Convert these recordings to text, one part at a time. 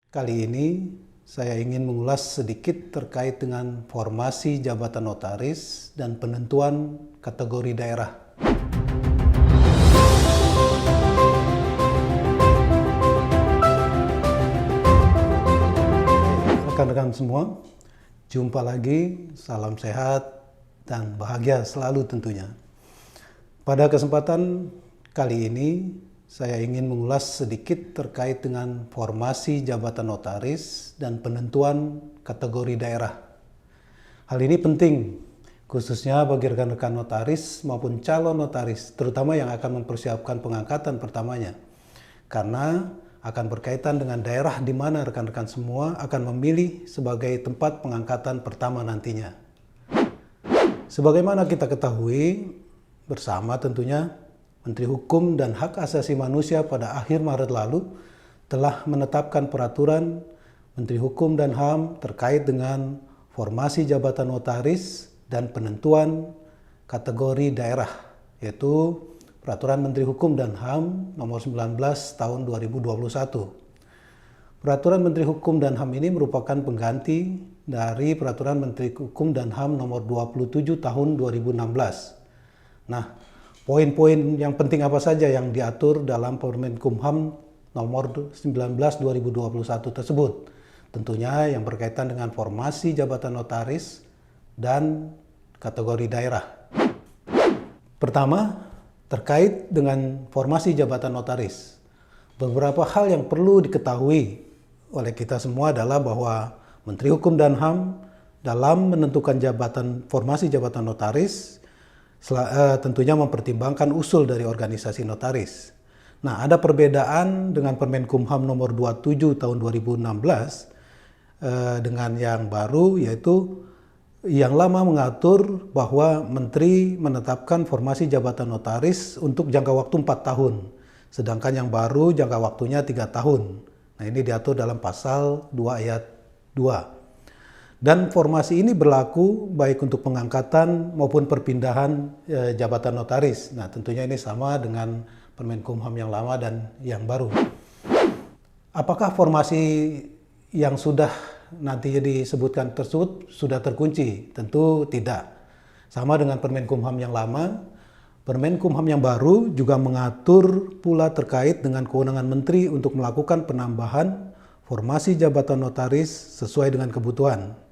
Kali ini saya ingin mengulas sedikit terkait dengan formasi jabatan notaris dan penentuan kategori daerah. Rekan-rekan semua, jumpa lagi, salam sehat dan bahagia selalu tentunya. Pada kesempatan kali ini saya ingin mengulas sedikit terkait dengan formasi jabatan notaris dan penentuan kategori daerah. Hal ini penting, khususnya bagi rekan-rekan notaris maupun calon notaris, terutama yang akan mempersiapkan pengangkatan pertamanya. Karena akan berkaitan dengan daerah di mana rekan-rekan semua akan memilih sebagai tempat pengangkatan pertama nantinya. Sebagaimana kita ketahui bersama tentunya, Menteri Hukum dan Hak Asasi Manusia pada akhir Maret lalu telah menetapkan peraturan Menteri Hukum dan HAM terkait dengan formasi jabatan notaris dan penentuan kategori daerah, yaitu Peraturan Menteri Hukum dan HAM nomor 19 tahun 2021. Peraturan Menteri Hukum dan HAM ini merupakan pengganti dari Peraturan Menteri Hukum dan HAM nomor 27 tahun 2016. Nah, poin-poin yang penting apa saja yang diatur dalam Permenkumham nomor 19 2021 tersebut? Tentunya yang berkaitan dengan formasi jabatan notaris dan kategori daerah. Pertama, terkait dengan formasi jabatan notaris. Beberapa hal yang perlu diketahui oleh kita semua adalah bahwa Menteri Hukum dan HAM dalam menentukan formasi jabatan notaris tentunya mempertimbangkan usul dari organisasi notaris. Nah, ada perbedaan dengan Permenkumham nomor 27 tahun 2016 dengan yang baru, yaitu yang lama mengatur bahwa Menteri menetapkan formasi jabatan notaris untuk jangka waktu 4 tahun. Sedangkan yang baru jangka waktunya 3 tahun. Nah, ini diatur dalam pasal 2 ayat 2. Dan formasi ini berlaku baik untuk pengangkatan maupun perpindahan jabatan notaris. Nah, tentunya ini sama dengan Permenkumham yang lama dan yang baru. Apakah formasi yang sudah nantinya disebutkan tersebut sudah terkunci? Tentu tidak. Sama dengan Permenkumham yang lama, Permenkumham yang baru juga mengatur pula terkait dengan kewenangan Menteri untuk melakukan penambahan formasi jabatan notaris sesuai dengan kebutuhan.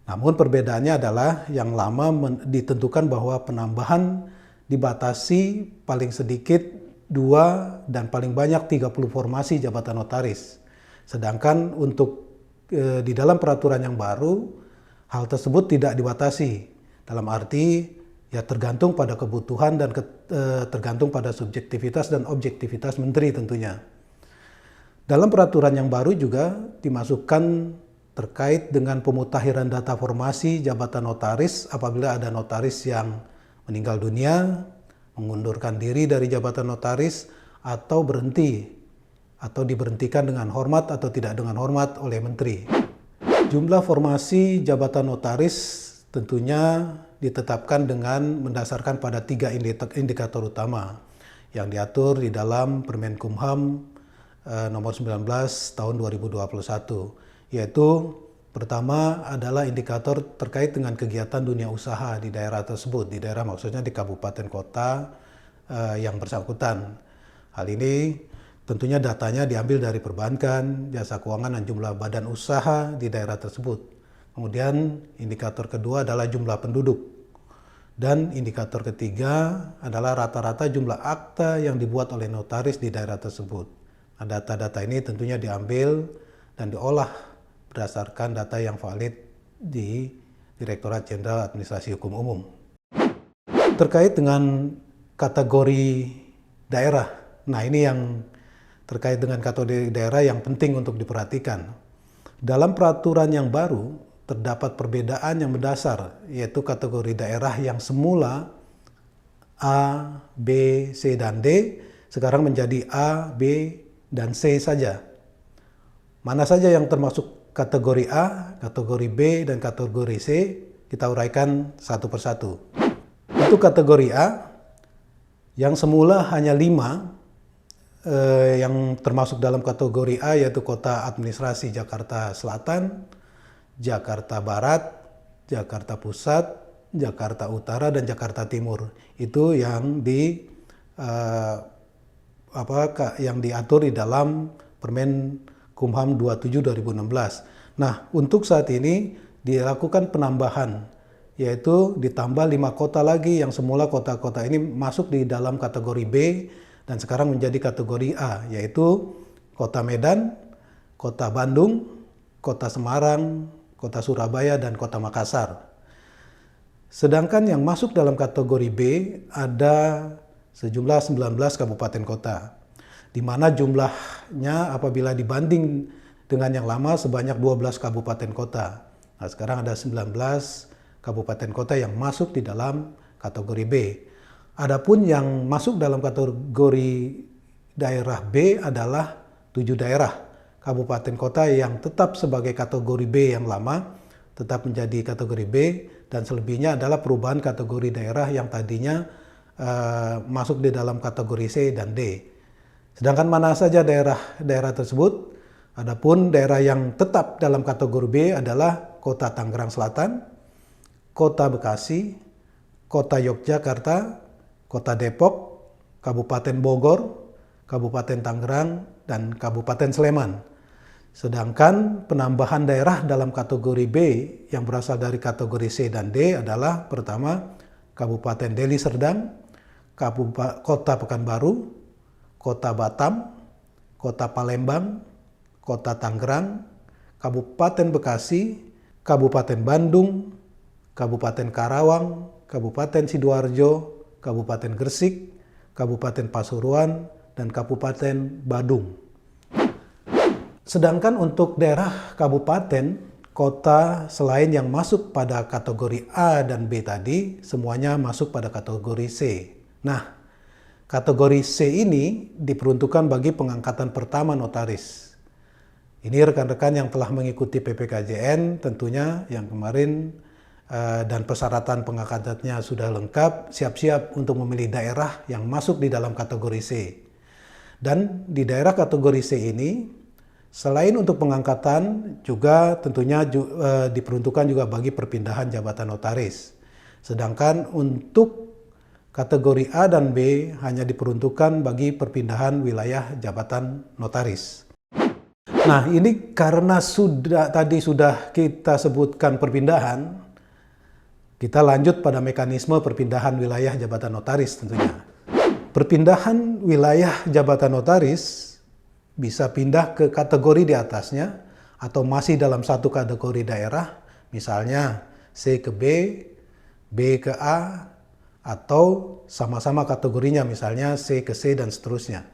Namun perbedaannya adalah yang lama ditentukan bahwa penambahan dibatasi paling sedikit 2 dan paling banyak 30 formasi jabatan notaris. Sedangkan untuk di dalam peraturan yang baru, hal tersebut tidak dibatasi. Dalam arti ya tergantung pada kebutuhan dan tergantung pada subjektivitas dan objektivitas Menteri tentunya. Dalam peraturan yang baru juga dimasukkan terkait dengan pemutakhiran data formasi jabatan notaris apabila ada notaris yang meninggal dunia, mengundurkan diri dari jabatan notaris, atau berhenti atau diberhentikan dengan hormat atau tidak dengan hormat oleh Menteri. Jumlah formasi jabatan notaris tentunya ditetapkan dengan mendasarkan pada 3 indikator utama yang diatur di dalam Permenkumham nomor 19 tahun 2021. Yaitu pertama adalah indikator terkait dengan kegiatan dunia usaha di daerah tersebut. Di daerah maksudnya di kabupaten kota yang bersangkutan. Hal ini tentunya datanya diambil dari perbankan, jasa keuangan, dan jumlah badan usaha di daerah tersebut. Kemudian indikator kedua adalah jumlah penduduk. Dan indikator ketiga adalah rata-rata jumlah akta yang dibuat oleh notaris di daerah tersebut. Nah, data-data ini tentunya diambil dan diolah berdasarkan data yang valid di Direktorat Jenderal Administrasi Hukum Umum. Terkait dengan kategori daerah, nah ini yang terkait dengan kategori daerah yang penting untuk diperhatikan. Dalam peraturan yang baru, terdapat perbedaan yang mendasar, yaitu kategori daerah yang semula A, B, C, dan D, sekarang menjadi A, B, dan C saja. Mana saja yang termasuk kategori A, kategori B, dan kategori C, kita uraikan satu persatu. Untuk kategori A, yang semula hanya 5, yang termasuk dalam kategori A yaitu Kota Administrasi Jakarta Selatan, Jakarta Barat, Jakarta Pusat, Jakarta Utara, dan Jakarta Timur. Itu yang yang diatur di dalam Permen Kumham 27 2016. Nah, untuk saat ini dilakukan penambahan, yaitu ditambah 5 kota lagi yang semula kota-kota ini masuk di dalam kategori B dan sekarang menjadi kategori A, yaitu Kota Medan, Kota Bandung, Kota Semarang, Kota Surabaya, dan Kota Makassar. Sedangkan yang masuk dalam kategori B ada sejumlah 19 kabupaten kota, di mana jumlahnya apabila dibanding dengan yang lama sebanyak 12 kabupaten kota. Nah, sekarang ada 19 kabupaten kota yang masuk di dalam kategori B. Adapun yang masuk dalam kategori daerah B adalah 7 daerah kabupaten kota yang tetap sebagai kategori B yang lama, tetap menjadi kategori B, dan selebihnya adalah perubahan kategori daerah yang tadinya masuk di dalam kategori C dan D. Sedangkan mana saja daerah tersebut? Adapun daerah yang tetap dalam kategori B adalah Kota Tangerang Selatan, Kota Bekasi, Kota Yogyakarta, Kota Depok, Kabupaten Bogor, Kabupaten Tangerang, dan Kabupaten Sleman. Sedangkan penambahan daerah dalam kategori B yang berasal dari kategori C dan D adalah pertama Kabupaten Deli Serdang, Kota Pekanbaru, Kota Batam, Kota Palembang, Kota Tangerang, Kabupaten Bekasi, Kabupaten Bandung, Kabupaten Karawang, Kabupaten Sidoarjo, Kabupaten Gresik, Kabupaten Pasuruan, dan Kabupaten Badung. Sedangkan untuk daerah kabupaten, kota selain yang masuk pada kategori A dan B tadi, semuanya masuk pada kategori C. Nah, kategori C ini diperuntukkan bagi pengangkatan pertama notaris. Ini rekan-rekan yang telah mengikuti PPKJN tentunya yang kemarin dan persyaratan pengangkatannya sudah lengkap, siap-siap untuk memilih daerah yang masuk di dalam kategori C. Dan di daerah kategori C ini, selain untuk pengangkatan, juga tentunya diperuntukkan juga bagi perpindahan jabatan notaris. Sedangkan untuk kategori A dan B hanya diperuntukkan bagi perpindahan wilayah jabatan notaris. Nah, ini karena tadi sudah kita sebutkan perpindahan, kita lanjut pada mekanisme perpindahan wilayah jabatan notaris tentunya. Perpindahan wilayah jabatan notaris bisa pindah ke kategori di atasnya atau masih dalam satu kategori daerah, misalnya C ke B, B ke A, atau sama-sama kategorinya misalnya C ke C dan seterusnya.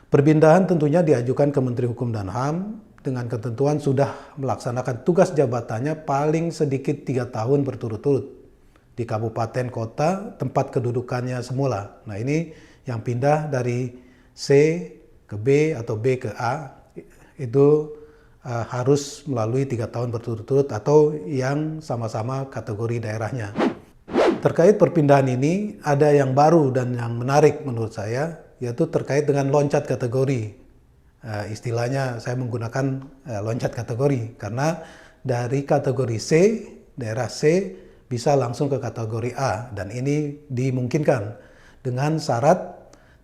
Perpindahan tentunya diajukan ke Menteri Hukum dan HAM dengan ketentuan sudah melaksanakan tugas jabatannya paling sedikit 3 tahun berturut-turut di kabupaten kota tempat kedudukannya semula. Nah, ini yang pindah dari C ke B atau B ke A itu harus melalui 3 tahun berturut-turut atau yang sama-sama kategori daerahnya. Terkait perpindahan ini ada yang baru dan yang menarik menurut saya, yaitu terkait dengan loncat kategori. Istilahnya saya menggunakan loncat kategori karena dari kategori C, daerah C bisa langsung ke kategori A, dan ini dimungkinkan dengan syarat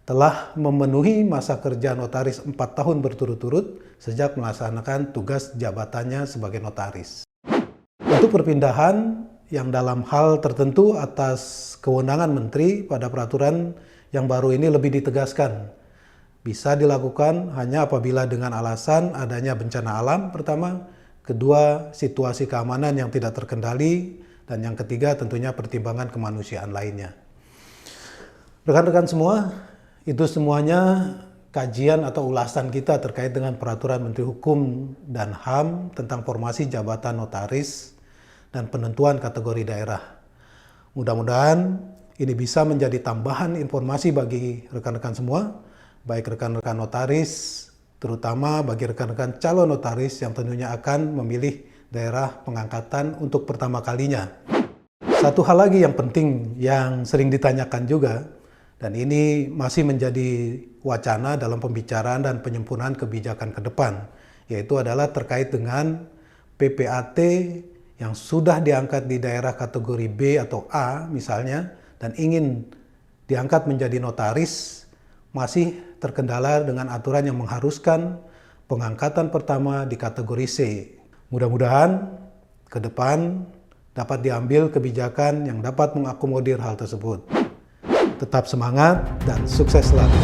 telah memenuhi masa kerja notaris 4 tahun berturut-turut sejak melaksanakan tugas jabatannya sebagai notaris. Untuk perpindahan yang dalam hal tertentu atas kewenangan menteri pada peraturan yang baru ini lebih ditegaskan. Bisa dilakukan hanya apabila dengan alasan adanya bencana alam pertama, kedua situasi keamanan yang tidak terkendali, dan yang ketiga tentunya pertimbangan kemanusiaan lainnya. Rekan-rekan semua, itu semuanya kajian atau ulasan kita terkait dengan peraturan Menteri Hukum dan HAM tentang formasi jabatan notaris dan penentuan kategori daerah. Mudah-mudahan ini bisa menjadi tambahan informasi bagi rekan-rekan semua, baik rekan-rekan notaris, terutama bagi rekan-rekan calon notaris yang tentunya akan memilih daerah pengangkatan untuk pertama kalinya. Satu hal lagi yang penting yang sering ditanyakan juga, Dan ini masih menjadi wacana dalam pembicaraan dan penyempurnaan kebijakan ke depan, yaitu adalah terkait dengan PPAT yang sudah diangkat di daerah kategori B atau A misalnya, dan ingin diangkat menjadi notaris, masih terkendala dengan aturan yang mengharuskan pengangkatan pertama di kategori C. Mudah-mudahan ke depan dapat diambil kebijakan yang dapat mengakomodir hal tersebut. Tetap semangat dan sukses selalu.